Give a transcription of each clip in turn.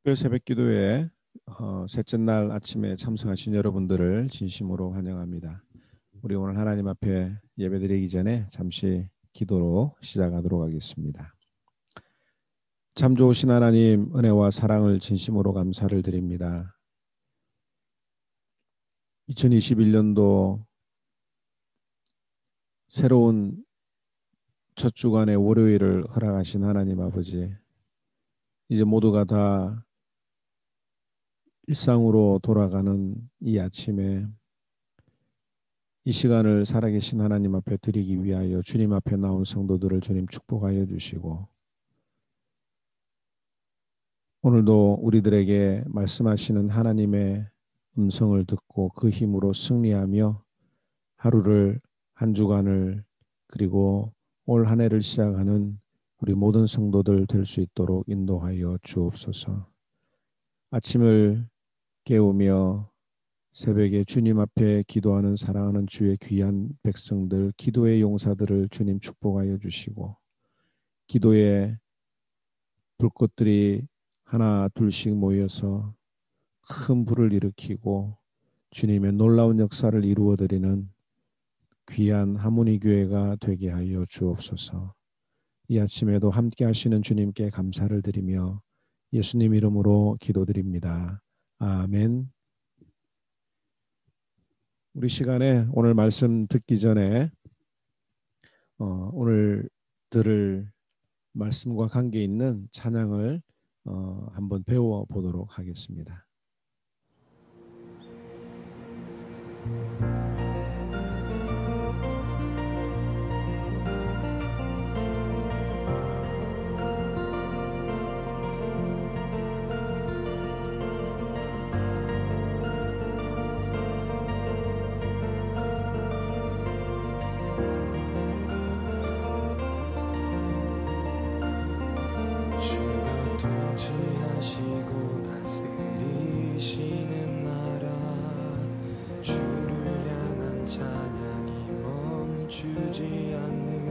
특별 새벽 기도회 셋째 날 아침에 참석하신 여러분들을 진심으로 환영합니다. 우리 오늘 하나님 앞에 예배드리기 전에 잠시 기도로 시작하도록 하겠습니다. 참 좋으신 하나님, 은혜와 사랑을 진심으로 감사를 드립니다. 2021년도 새로운 첫 주간의 월요일을 허락하신 하나님 아버지, 이제 모두가 다 일상으로 돌아가는 이 아침에 이 시간을 살아계신 하나님 앞에 드리기 위하여 주님 앞에 나온 성도들을 주님 축복하여 주시고, 오늘도 우리들에게 말씀하시는 하나님의 음성을 듣고 그 힘으로 승리하며 하루를, 한 주간을, 그리고 올 한 해를 시작하는 우리 모든 성도들 될 수 있도록 인도하여 주옵소서. 아침을 깨우며 새벽에 주님 앞에 기도하는 사랑하는 주의 귀한 백성들, 기도의 용사들을 주님 축복하여 주시고, 기도의 불꽃들이 하나 둘씩 모여서 큰 불을 일으키고 주님의 놀라운 역사를 이루어드리는 귀한 하모니 교회가 되게 하여 주옵소서. 이 아침에도 함께 하시는 주님께 감사를 드리며 예수님 이름으로 기도드립니다. 아멘. 우리 시간에 오늘 말씀 듣기 전에 오늘 들을 말씀과 관계 있는 찬양을 한번 배워 보도록 하겠습니다. 주가 통치하시고 다스리시는 나라, 주를 향한 찬양이 멈추지 않는,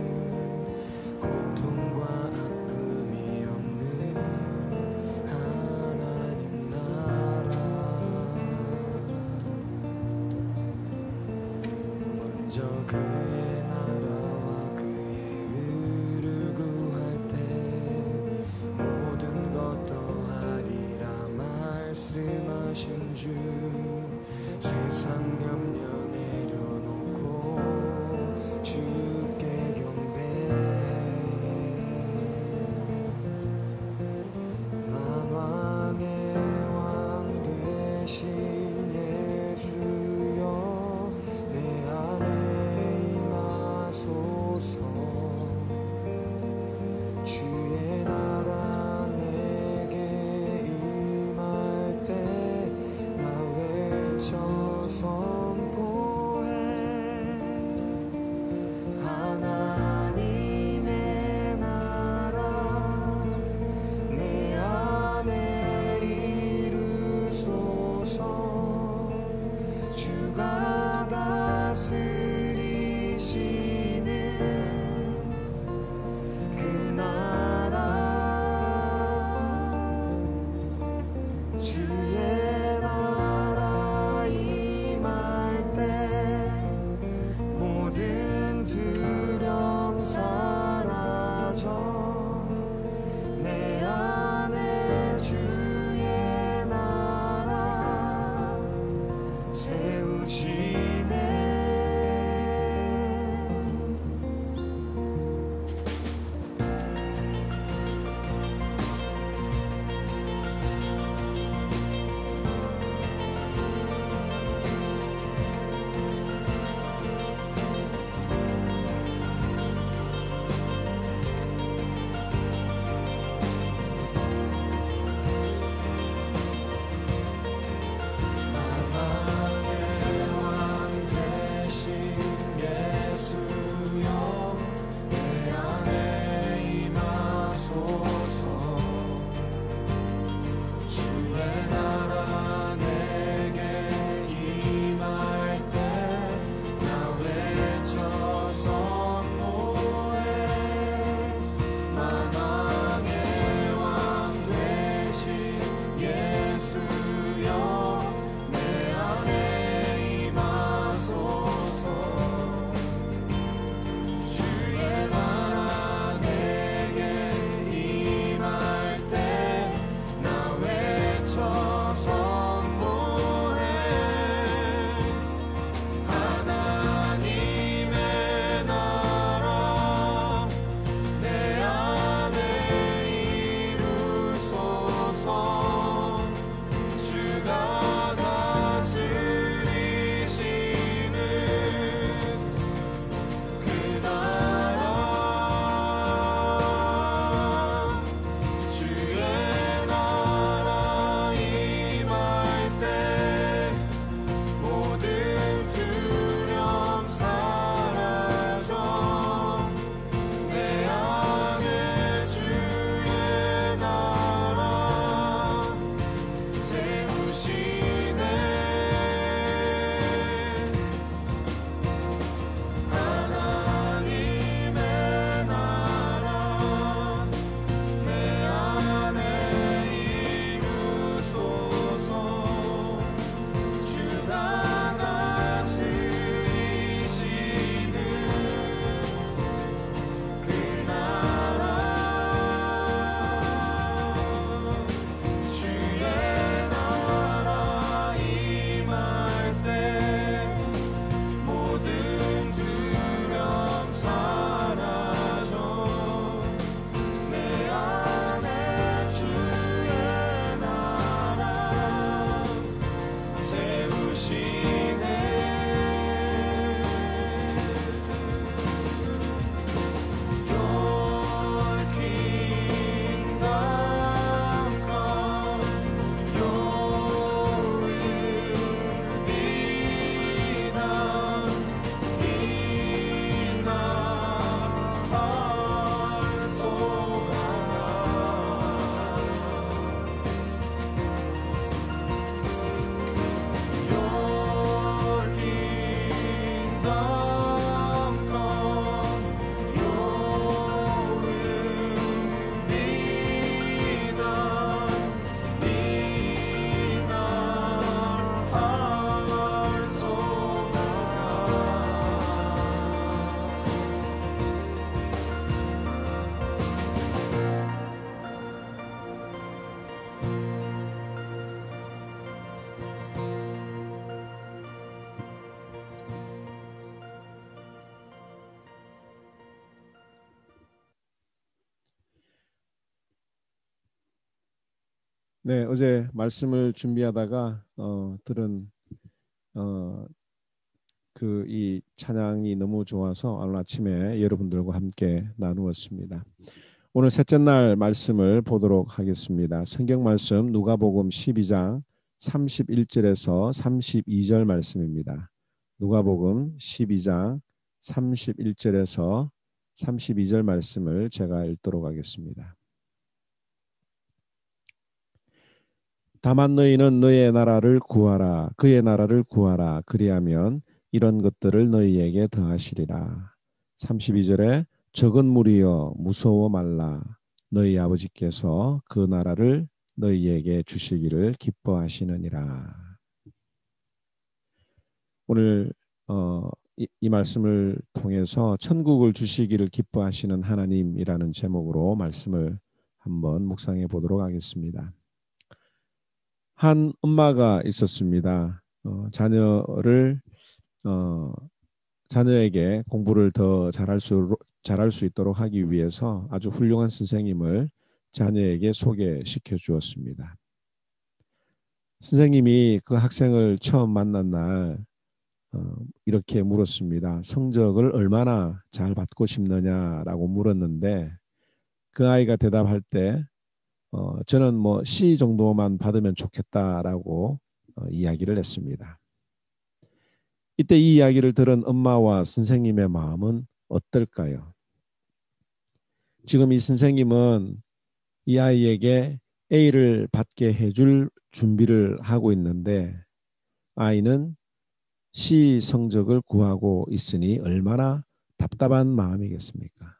고통과 아픔이 없는 하나님 나라. 먼저 그의 나라와 그의 의를 구할 때 모든 것 더하리라 말씀하신 주, 세상 염려 내려놓고 주께 경배해. 만왕의 왕 되신 예수여, 내 안에 임하소서. 주의 나라 내게 임할 때 나 외쳐 선포해. 하나님의 나라 내 안에 이루소서. 주가 다스리시는 그 나라, 주의 나라 임할 네, 어제 말씀을 준비하다가 들은 그 이 찬양이 너무 좋아서 오늘 아침에 여러분들과 함께 나누었습니다. 오늘 셋째 날 말씀을 보도록 하겠습니다. 성경 말씀 누가복음 12장 31절에서 32절 말씀입니다. 누가복음 12장 31절에서 32절 말씀을 제가 읽도록 하겠습니다. 다만 너희는 너의 나라를 구하라. 그의 나라를 구하라. 그리하면 이런 것들을 너희에게 더하시리라. 32절에 적은 무리여 무서워 말라. 너희 아버지께서 그 나라를 너희에게 주시기를 기뻐하시느니라. 오늘 이 말씀을 통해서 천국을 주시기를 기뻐하시는 하나님이라는 제목으로 말씀을 한번 묵상해 보도록 하겠습니다. 한 엄마가 있었습니다. 자녀에게 공부를 더 잘할 수 있도록 하기 위해서 아주 훌륭한 선생님을 자녀에게 소개시켜 주었습니다. 선생님이 그 학생을 처음 만난 날 이렇게 물었습니다. 성적을 얼마나 잘 받고 싶느냐라고 물었는데 그 아이가 대답할 때 저는 뭐 C 정도만 받으면 좋겠다라고 이야기를 했습니다. 이때 이 이야기를 들은 엄마와 선생님의 마음은 어떨까요? 지금 이 선생님은 이 아이에게 A를 받게 해줄 준비를 하고 있는데 아이는 C 성적을 구하고 있으니 얼마나 답답한 마음이겠습니까?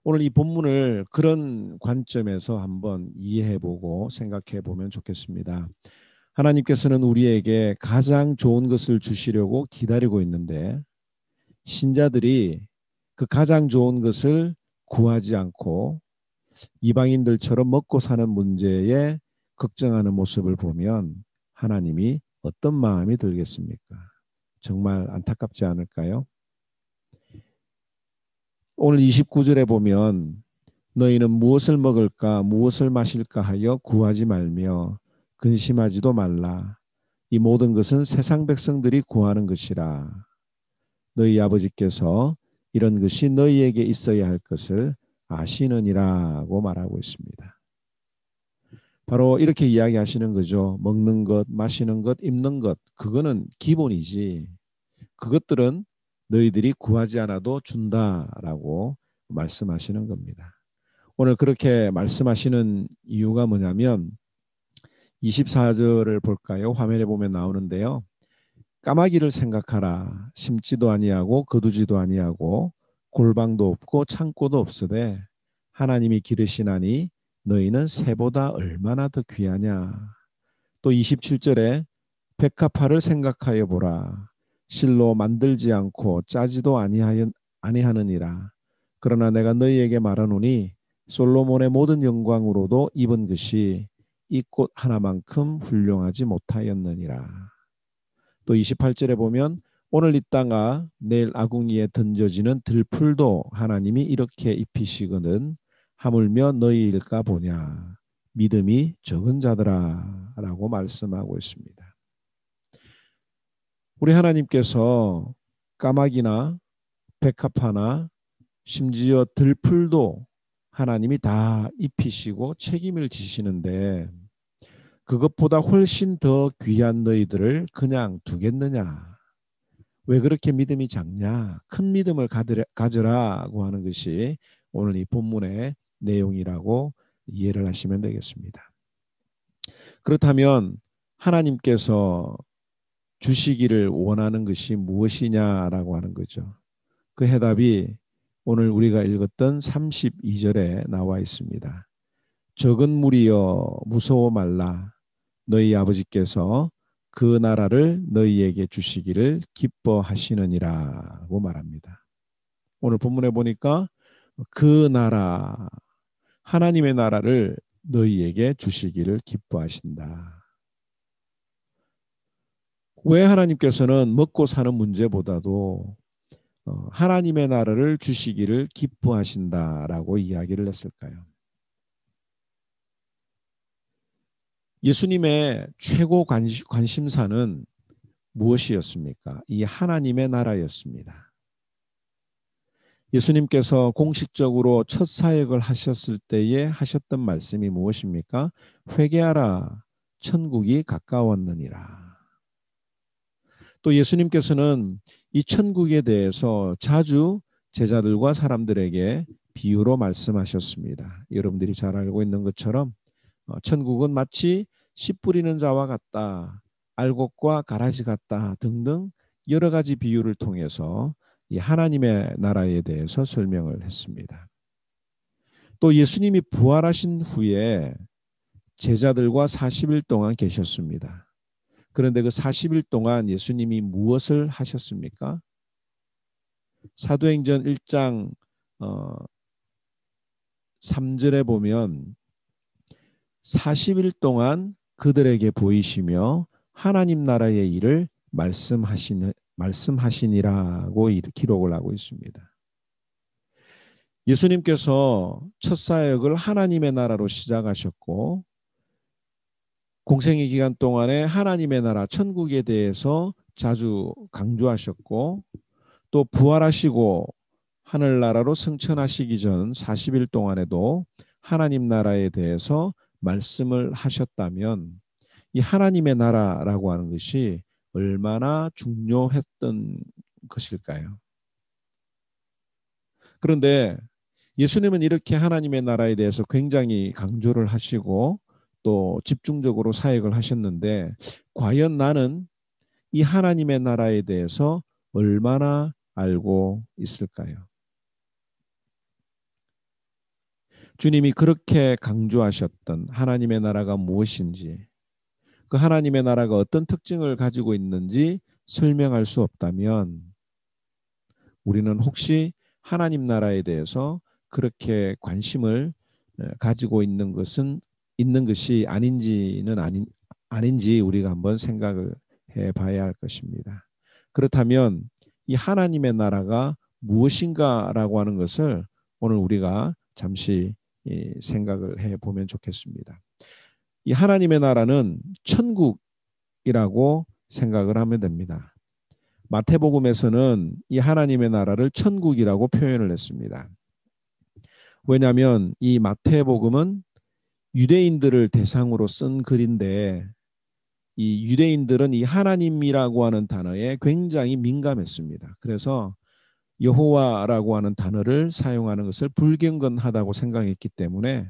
오늘 이 본문을 그런 관점에서 한번 이해해보고 생각해보면 좋겠습니다. 하나님께서는 우리에게 가장 좋은 것을 주시려고 기다리고 있는데 신자들이 그 가장 좋은 것을 구하지 않고 이방인들처럼 먹고 사는 문제에 걱정하는 모습을 보면 하나님이 어떤 마음이 들겠습니까? 정말 안타깝지 않을까요? 오늘 29절에 보면 너희는 무엇을 먹을까 무엇을 마실까 하여 구하지 말며 근심하지도 말라. 이 모든 것은 세상 백성들이 구하는 것이라. 너희 아버지께서 이런 것이 너희에게 있어야 할 것을 아시느니라고 말하고 있습니다. 바로 이렇게 이야기하시는 거죠. 먹는 것, 마시는 것, 입는 것, 그거는 기본이지. 그것들은 너희들이 구하지 않아도 준다라고 말씀하시는 겁니다. 오늘 그렇게 말씀하시는 이유가 뭐냐면 24절을 볼까요? 화면에 보면 나오는데요. 까마귀를 생각하라. 심지도 아니하고 거두지도 아니하고 골방도 없고 창고도 없으되 하나님이 기르시나니 너희는 새보다 얼마나 더 귀하냐. 또 27절에 백합화를 생각하여 보라. 실로 만들지 않고 짜지도 아니하느니라. 그러나 내가 너희에게 말하노니 솔로몬의 모든 영광으로도 입은 것이 이 꽃 하나만큼 훌륭하지 못하였느니라. 또 28절에 보면 오늘 이 땅아 내일 아궁이에 던져지는 들풀도 하나님이 이렇게 입히시거든 하물며 너희일까 보냐. 믿음이 적은 자들아 라고 말씀하고 있습니다. 우리 하나님께서 까마귀나 백합화나 심지어 들풀도 하나님이 다 입히시고 책임을 지시는데 그것보다 훨씬 더 귀한 너희들을 그냥 두겠느냐? 왜 그렇게 믿음이 작냐? 큰 믿음을 가져라고 하는 것이 오늘 이 본문의 내용이라고 이해를 하시면 되겠습니다. 그렇다면 하나님께서 주시기를 원하는 것이 무엇이냐라고 하는 거죠. 그 해답이 오늘 우리가 읽었던 32절에 나와 있습니다. 적은 무리여 무서워 말라. 너희 아버지께서 그 나라를 너희에게 주시기를 기뻐하시느니라고 말합니다. 오늘 본문에 보니까 그 나라, 하나님의 나라를 너희에게 주시기를 기뻐하신다. 왜 하나님께서는 먹고 사는 문제보다도 하나님의 나라를 주시기를 기뻐하신다라고 이야기를 했을까요? 예수님의 최고 관심사는 무엇이었습니까? 이 하나님의 나라였습니다. 예수님께서 공식적으로 첫 사역을 하셨을 때에 하셨던 말씀이 무엇입니까? 회개하라, 천국이 가까웠느니라. 또 예수님께서는 이 천국에 대해서 자주 제자들과 사람들에게 비유로 말씀하셨습니다. 여러분들이 잘 알고 있는 것처럼 천국은 마치 씨 뿌리는 자와 같다, 알곡과 가라지 같다 등등 여러 가지 비유를 통해서 이 하나님의 나라에 대해서 설명을 했습니다. 또 예수님이 부활하신 후에 제자들과 40일 동안 계셨습니다. 그런데 그 40일 동안 예수님이 무엇을 하셨습니까? 사도행전 1장 3절에 보면 40일 동안 그들에게 보이시며 하나님 나라의 일을 말씀하시니라고 기록을 하고 있습니다. 예수님께서 첫 사역을 하나님의 나라로 시작하셨고 공생의 기간 동안에 하나님의 나라 천국에 대해서 자주 강조하셨고 또 부활하시고 하늘나라로 승천하시기 전 40일 동안에도 하나님 나라에 대해서 말씀을 하셨다면 이 하나님의 나라라고 하는 것이 얼마나 중요했던 것일까요? 그런데 예수님은 이렇게 하나님의 나라에 대해서 굉장히 강조를 하시고 또 집중적으로 사역을 하셨는데 과연 나는 이 하나님의 나라에 대해서 얼마나 알고 있을까요? 주님이 그렇게 강조하셨던 하나님의 나라가 무엇인지, 그 하나님의 나라가 어떤 특징을 가지고 있는지 설명할 수 없다면 우리는 혹시 하나님 나라에 대해서 그렇게 관심을 가지고 있는 것이 아닌지 우리가 한번 생각을 해봐야 할 것입니다. 그렇다면 이 하나님의 나라가 무엇인가라고 하는 것을 오늘 우리가 잠시 생각을 해보면 좋겠습니다. 이 하나님의 나라는 천국이라고 생각을 하면 됩니다. 마태복음에서는 이 하나님의 나라를 천국이라고 표현을 했습니다. 왜냐하면 이 마태복음은 유대인들을 대상으로 쓴 글인데 이 유대인들은 이 하나님이라고 하는 단어에 굉장히 민감했습니다. 그래서 여호와라고 하는 단어를 사용하는 것을 불경건하다고 생각했기 때문에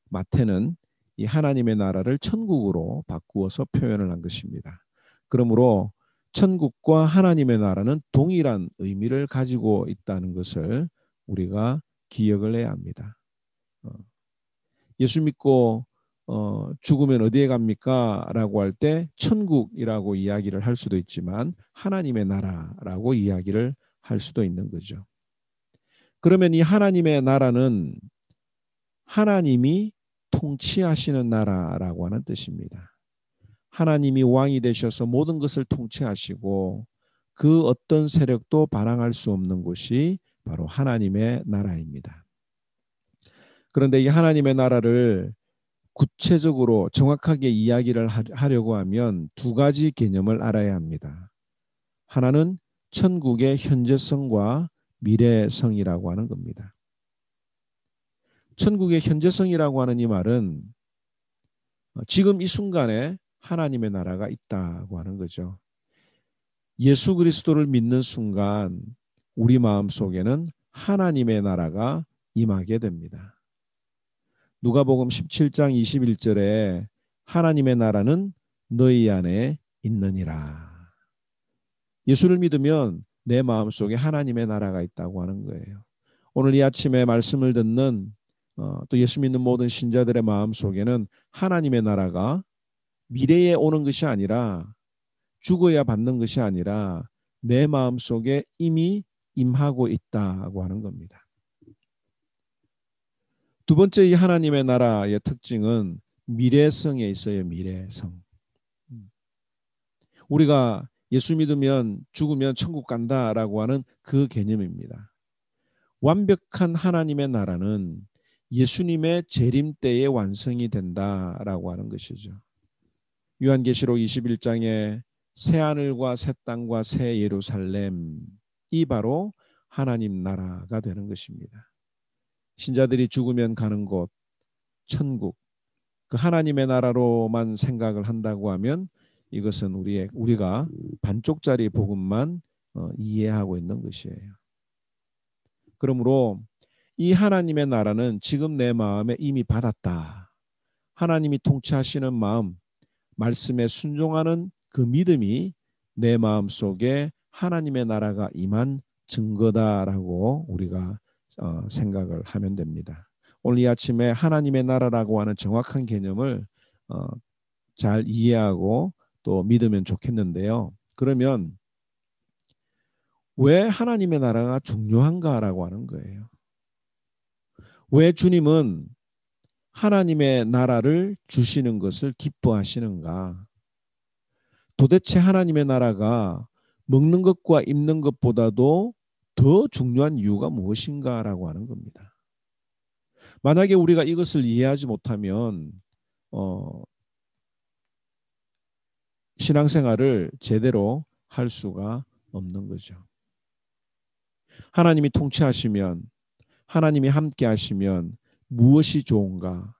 마태는 이 하나님의 나라를 천국으로 바꾸어서 표현을 한 것입니다. 그러므로 천국과 하나님의 나라는 동일한 의미를 가지고 있다는 것을 우리가 기억을 해야 합니다. 예수 믿고 죽으면 어디에 갑니까? 라고 할 때 천국이라고 이야기를 할 수도 있지만 하나님의 나라라고 이야기를 할 수도 있는 거죠. 그러면 이 하나님의 나라는 하나님이 통치하시는 나라라고 하는 뜻입니다. 하나님이 왕이 되셔서 모든 것을 통치하시고 그 어떤 세력도 반항할 수 없는 곳이 바로 하나님의 나라입니다. 그런데 이 하나님의 나라를 구체적으로 정확하게 이야기를 하려고 하면 두 가지 개념을 알아야 합니다. 하나는 천국의 현재성과 미래성이라고 하는 겁니다. 천국의 현재성이라고 하는 이 말은 지금 이 순간에 하나님의 나라가 있다고 하는 거죠. 예수 그리스도를 믿는 순간 우리 마음속에는 하나님의 나라가 임하게 됩니다. 누가복음 17장 21절에 하나님의 나라는 너희 안에 있느니라. 예수를 믿으면 내 마음속에 하나님의 나라가 있다고 하는 거예요. 오늘 이 아침에 말씀을 듣는 또 예수 믿는 모든 신자들의 마음속에는 하나님의 나라가 미래에 오는 것이 아니라 죽어야 받는 것이 아니라 내 마음속에 이미 임하고 있다고 하는 겁니다. 두 번째 이 하나님의 나라의 특징은 미래성에 있어요. 미래성. 우리가 예수 믿으면 죽으면 천국 간다라고 하는 그 개념입니다. 완벽한 하나님의 나라는 예수님의 재림 때에 완성이 된다라고 하는 것이죠. 요한계시록 21장에 새 하늘과 새 땅과 새 예루살렘, 이 바로 하나님 나라가 되는 것입니다. 신자들이 죽으면 가는 곳, 천국, 그 하나님의 나라로만 생각을 한다고 하면 이것은 우리가 반쪽짜리 복음만 이해하고 있는 것이에요. 그러므로 이 하나님의 나라는 지금 내 마음에 이미 받았다. 하나님이 통치하시는 마음, 말씀에 순종하는 그 믿음이 내 마음속에 하나님의 나라가 임한 증거다라고 우리가 생각을 하면 됩니다. 오늘 이 아침에 하나님의 나라라고 하는 정확한 개념을 잘 이해하고 또 믿으면 좋겠는데요. 그러면 왜 하나님의 나라가 중요한가라고 하는 거예요. 왜 주님은 하나님의 나라를 주시는 것을 기뻐하시는가? 도대체 하나님의 나라가 먹는 것과 입는 것보다도 더 중요한 이유가 무엇인가라고 하는 겁니다. 만약에 우리가 이것을 이해하지 못하면 신앙생활을 제대로 할 수가 없는 거죠. 하나님이 통치하시면, 하나님이 함께 하시면 무엇이 좋은가?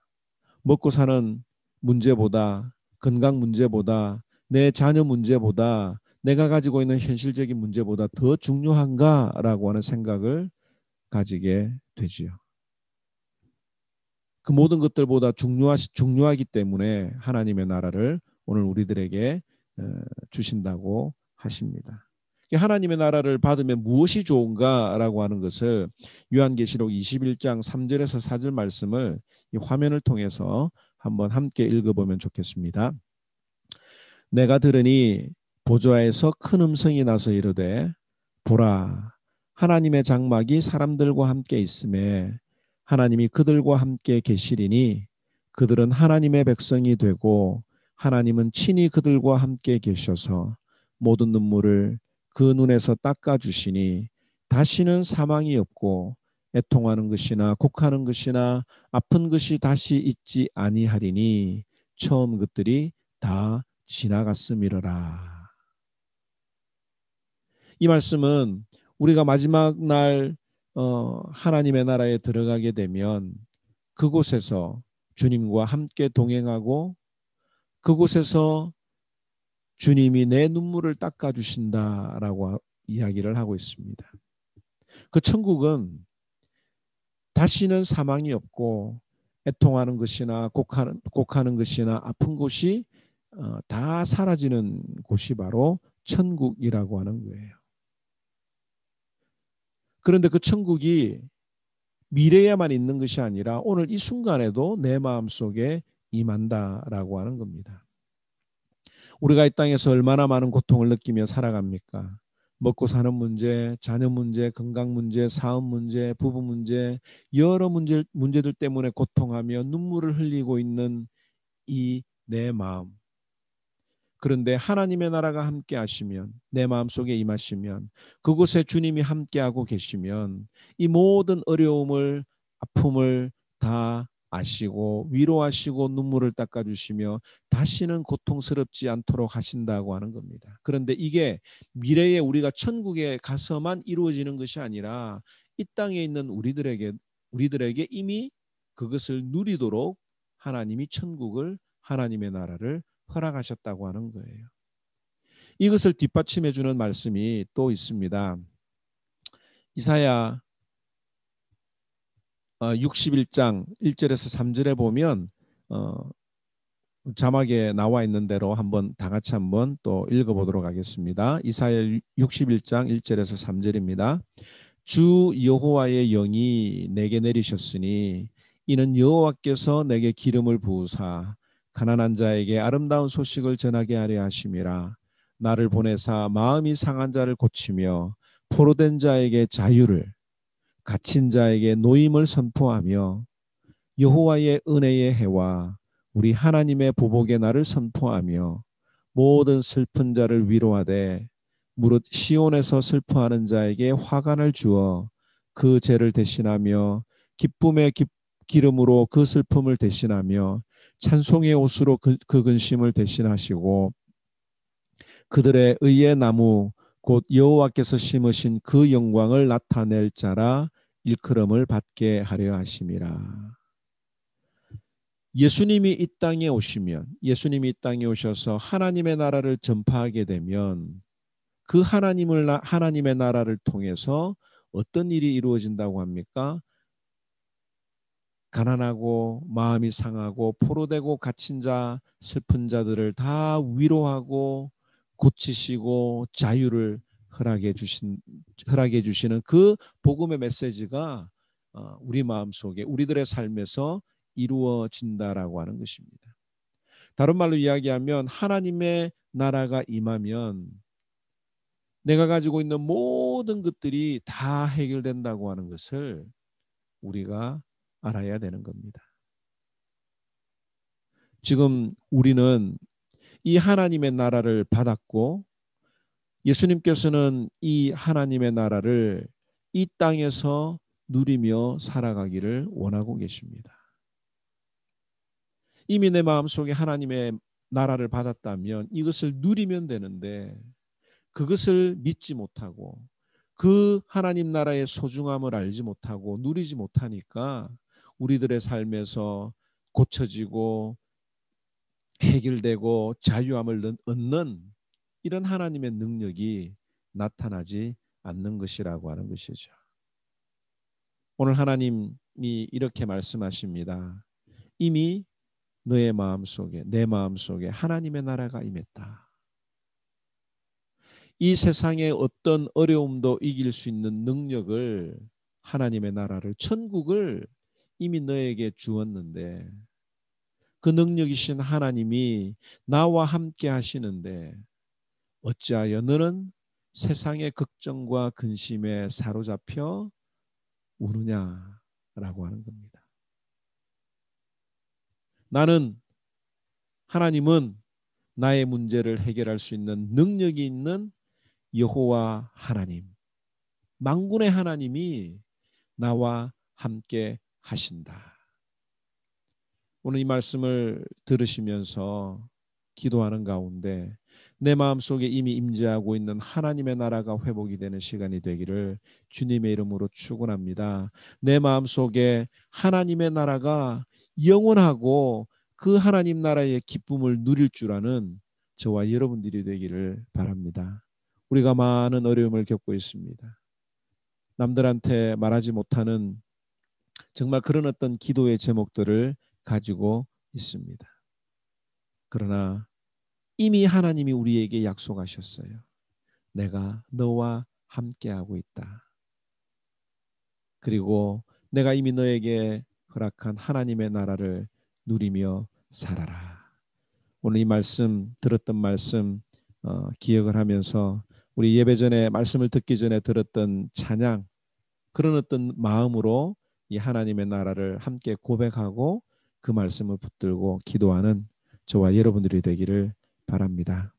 먹고 사는 문제보다, 건강 문제보다, 내 자녀 문제보다, 내가 가지고 있는 현실적인 문제보다 더 중요한가라고 하는 생각을 가지게 되지요. 그 모든 것들보다 중요하기 때문에 하나님의 나라를 오늘 우리들에게 주신다고 하십니다. 하나님의 나라를 받으면 무엇이 좋은가라고 하는 것을 요한계시록 21장 3절에서 4절 말씀을 이 화면을 통해서 한번 함께 읽어보면 좋겠습니다. 내가 들으니 보좌에서 큰 음성이 나서 이르되 보라 하나님의 장막이 사람들과 함께 있음에 하나님이 그들과 함께 계시리니 그들은 하나님의 백성이 되고 하나님은 친히 그들과 함께 계셔서 모든 눈물을 그 눈에서 닦아주시니 다시는 사망이 없고 애통하는 것이나 곡하는 것이나 아픈 것이 다시 있지 아니하리니 처음 것들이 다 지나갔음이로라. 이 말씀은 우리가 마지막 날 하나님의 나라에 들어가게 되면 그곳에서 주님과 함께 동행하고 그곳에서 주님이 내 눈물을 닦아주신다라고 이야기를 하고 있습니다. 그 천국은 다시는 사망이 없고 애통하는 것이나 곡하는 것이나 아픈 곳이 다 사라지는 곳이 바로 천국이라고 하는 거예요. 그런데 그 천국이 미래에만 있는 것이 아니라 오늘 이 순간에도 내 마음속에 임한다라고 하는 겁니다. 우리가 이 땅에서 얼마나 많은 고통을 느끼며 살아갑니까? 먹고 사는 문제, 자녀 문제, 건강 문제, 사업 문제, 부부 문제, 여러 문제들 때문에 고통하며 눈물을 흘리고 있는 이 내 마음. 그런데 하나님의 나라가 함께 하시면, 내 마음속에 임하시면, 그곳에 주님이 함께하고 계시면 이 모든 어려움을, 아픔을 다 아시고 위로하시고 눈물을 닦아주시며 다시는 고통스럽지 않도록 하신다고 하는 겁니다. 그런데 이게 미래에 우리가 천국에 가서만 이루어지는 것이 아니라 이 땅에 있는 우리들에게 이미 그것을 누리도록 하나님이 천국을, 하나님의 나라를 허락하셨다고 하는 거예요. 이것을 뒷받침해 주는 말씀이 또 있습니다. 이사야 61장 1절에서 3절에 보면 자막에 나와 있는 대로 한번 다 같이 한번 또 읽어보도록 하겠습니다. 이사야 61장 1절에서 3절입니다. 주 여호와의 영이 내게 내리셨으니 이는 여호와께서 내게 기름을 부으사 가난한 자에게 아름다운 소식을 전하게 하려 하심이라. 나를 보내사 마음이 상한 자를 고치며 포로된 자에게 자유를, 갇힌 자에게 노임을 선포하며 여호와의 은혜의 해와 우리 하나님의 보복의 날을 선포하며 모든 슬픈 자를 위로하되 무릇 시온에서 슬퍼하는 자에게 화관을 주어 그 죄를 대신하며 기쁨의 기름으로 그 슬픔을 대신하며 찬송의 옷으로 그 근심을 대신하시고 그들의 의의 나무 곧 여호와께서 심으신 그 영광을 나타낼 자라 일컬음을 받게 하려 하심이라. 예수님이 이 땅에 오시면, 예수님이 이 땅에 오셔서 하나님의 나라를 전파하게 되면 그 하나님의 나라를 통해서 어떤 일이 이루어진다고 합니까? 가난하고 마음이 상하고 포로되고 갇힌 자, 슬픈 자들을 다 위로하고 고치시고 자유를 허락해 주시는 그 복음의 메시지가 우리 마음속에, 우리들의 삶에서 이루어진다라고 하는 것입니다. 다른 말로 이야기하면 하나님의 나라가 임하면 내가 가지고 있는 모든 것들이 다 해결된다고 하는 것을 우리가 알아야 되는 겁니다. 지금 우리는 이 하나님의 나라를 받았고 예수님께서는 이 하나님의 나라를 이 땅에서 누리며 살아가기를 원하고 계십니다. 이미 내 마음속에 하나님의 나라를 받았다면 이것을 누리면 되는데 그것을 믿지 못하고 그 하나님 나라의 소중함을 알지 못하고 누리지 못하니까 우리들의 삶에서 고쳐지고 해결되고 자유함을 얻는 이런 하나님의 능력이 나타나지 않는 것이라고 하는 것이죠. 오늘 하나님이 이렇게 말씀하십니다. 이미 너의 마음속에, 내 마음속에 하나님의 나라가 임했다. 이 세상의 어떤 어려움도 이길 수 있는 능력을, 하나님의 나라를, 천국을 이미 너에게 주었는데 그 능력이신 하나님이 나와 함께 하시는데 어찌하여 너는 세상의 걱정과 근심에 사로잡혀 우느냐라고 하는 겁니다. 하나님은 나의 문제를 해결할 수 있는 능력이 있는 여호와 하나님, 만군의 하나님이 나와 함께 하신다. 오늘 이 말씀을 들으시면서 기도하는 가운데 내 마음속에 이미 임재하고 있는 하나님의 나라가 회복이 되는 시간이 되기를 주님의 이름으로 축원합니다. 내 마음속에 하나님의 나라가 영원하고 그 하나님 나라의 기쁨을 누릴 줄 아는 저와 여러분들이 되기를 바랍니다. 우리가 많은 어려움을 겪고 있습니다. 남들한테 말하지 못하는 정말 그런 어떤 기도의 제목들을 가지고 있습니다. 그러나 이미 하나님이 우리에게 약속하셨어요. 내가 너와 함께하고 있다. 그리고 내가 이미 너에게 허락한 하나님의 나라를 누리며 살아라. 오늘 이 말씀 들었던 말씀 기억을 하면서 우리 예배 전에 말씀을 듣기 전에 들었던 찬양 그런 어떤 마음으로 이 하나님의 나라를 함께 고백하고 그 말씀을 붙들고 기도하는 저와 여러분들이 되기를 바랍니다.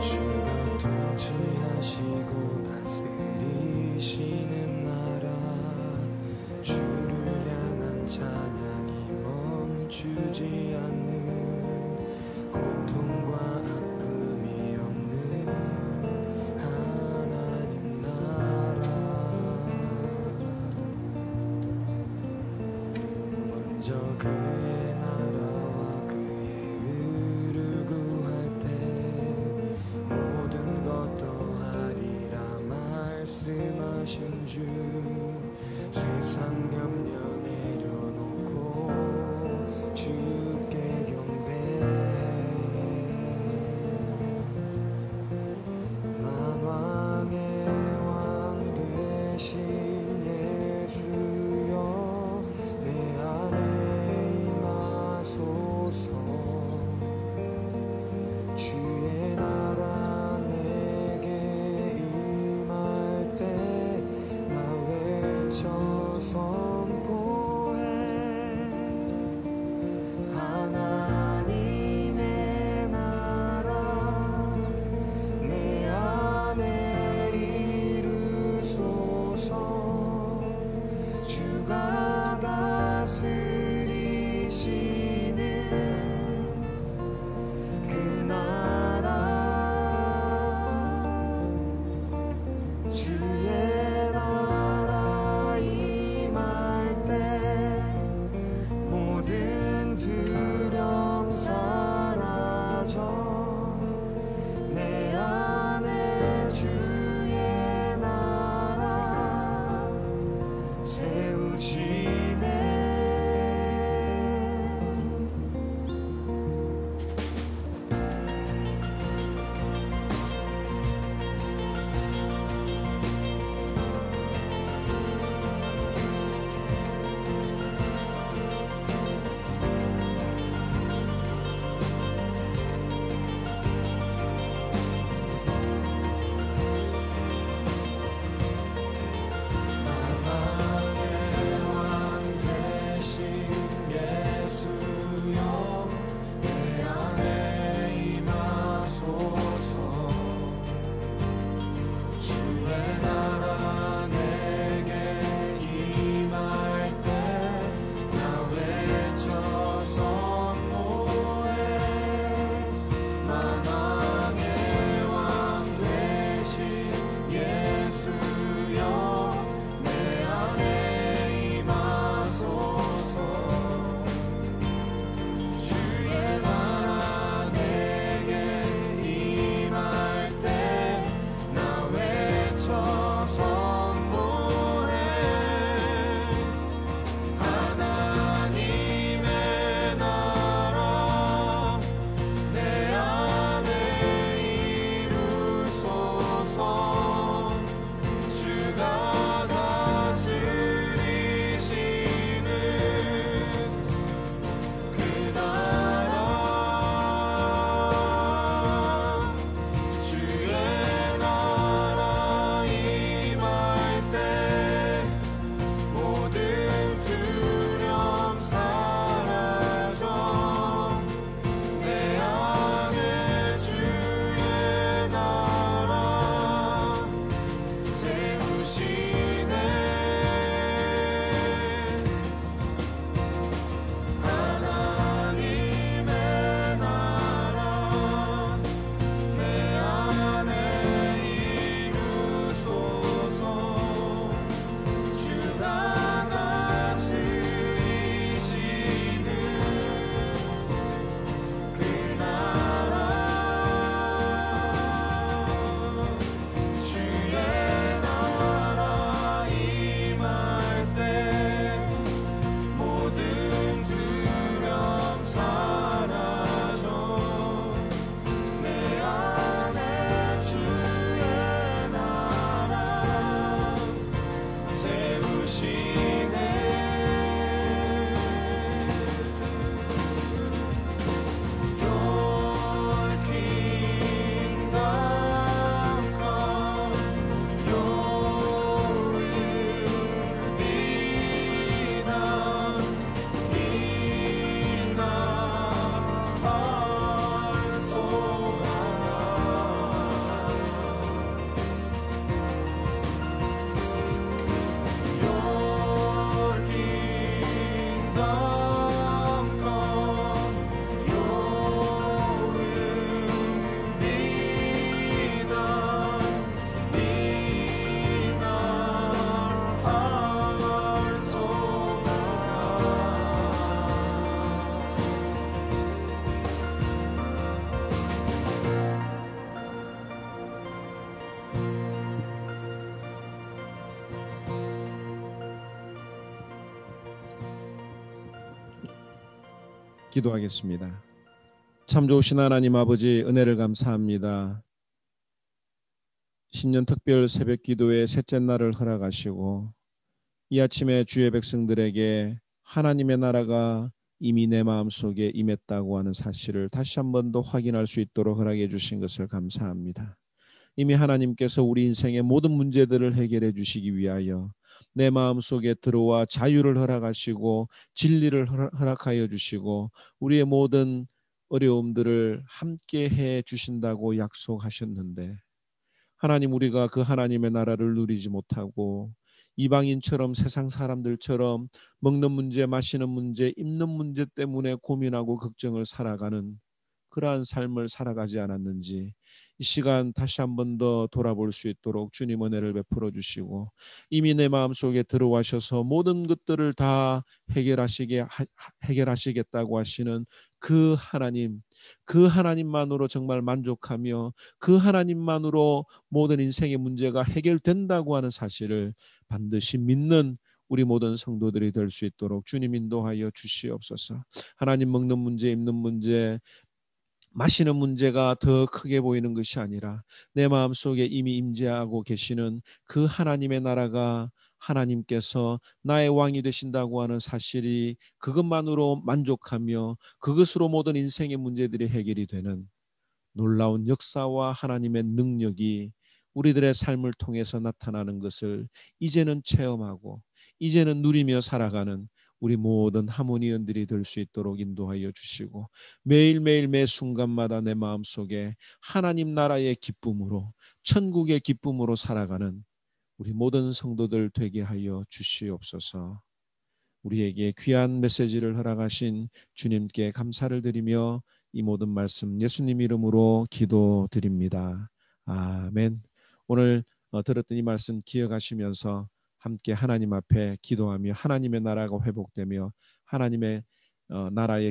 주가 통치하시고 다스리시는 나라 주를 향한 찬양이 멈추지 않는 고통과 아픔이 없는 하나님 나라 먼저 그의 나라와 그의 의를 구할 때 모든 것 더하리라 말씀하신 주 세상 염려 내려놓고 주께 경배해 만왕의 왕 되신 예수여 내 안에 기도하겠습니다. 참 좋으신 하나님 아버지, 은혜를 감사합니다. 신년 특별 새벽 기도의 셋째 날을 허락하시고 이 아침에 주의 백성들에게 하나님의 나라가 이미 내 마음속에 임했다고 하는 사실을 다시 한 번 더 확인할 수 있도록 허락해 주신 것을 감사합니다. 이미 하나님께서 우리 인생의 모든 문제들을 해결해 주시기 위하여 내 마음속에 들어와 자유를 허락하시고 진리를 허락하여 주시고 우리의 모든 어려움들을 함께 해 주신다고 약속하셨는데, 하나님, 우리가 그 하나님의 나라를 누리지 못하고 이방인처럼 세상 사람들처럼 먹는 문제, 마시는 문제, 입는 문제 때문에 고민하고 걱정을 살아가는 그러한 삶을 살아가지 않았는지 이 시간 다시 한 번 더 돌아볼 수 있도록 주님 은혜를 베풀어 주시고, 이미 내 마음속에 들어와셔서 모든 것들을 다 해결하시겠다고 하시는 그 하나님, 그 하나님만으로 정말 만족하며 그 하나님만으로 모든 인생의 문제가 해결된다고 하는 사실을 반드시 믿는 우리 모든 성도들이 될 수 있도록 주님 인도하여 주시옵소서. 하나님, 먹는 문제, 입는 문제, 마시는 문제가 더 크게 보이는 것이 아니라 내 마음속에 이미 임재하고 계시는 그 하나님의 나라가, 하나님께서 나의 왕이 되신다고 하는 사실이, 그것만으로 만족하며 그것으로 모든 인생의 문제들이 해결이 되는 놀라운 역사와 하나님의 능력이 우리들의 삶을 통해서 나타나는 것을 이제는 체험하고 이제는 누리며 살아가는 우리 모든 하모니언들이 될 수 있도록 인도하여 주시고, 매일매일 매 순간마다 내 마음속에 하나님 나라의 기쁨으로, 천국의 기쁨으로 살아가는 우리 모든 성도들 되게 하여 주시옵소서. 우리에게 귀한 메시지를 허락하신 주님께 감사를 드리며 이 모든 말씀 예수님 이름으로 기도드립니다. 아멘. 오늘 들었던 이 말씀 기억하시면서 함께 하나님 앞에 기도하며 하나님의 나라가 회복되며 하나님의 나라의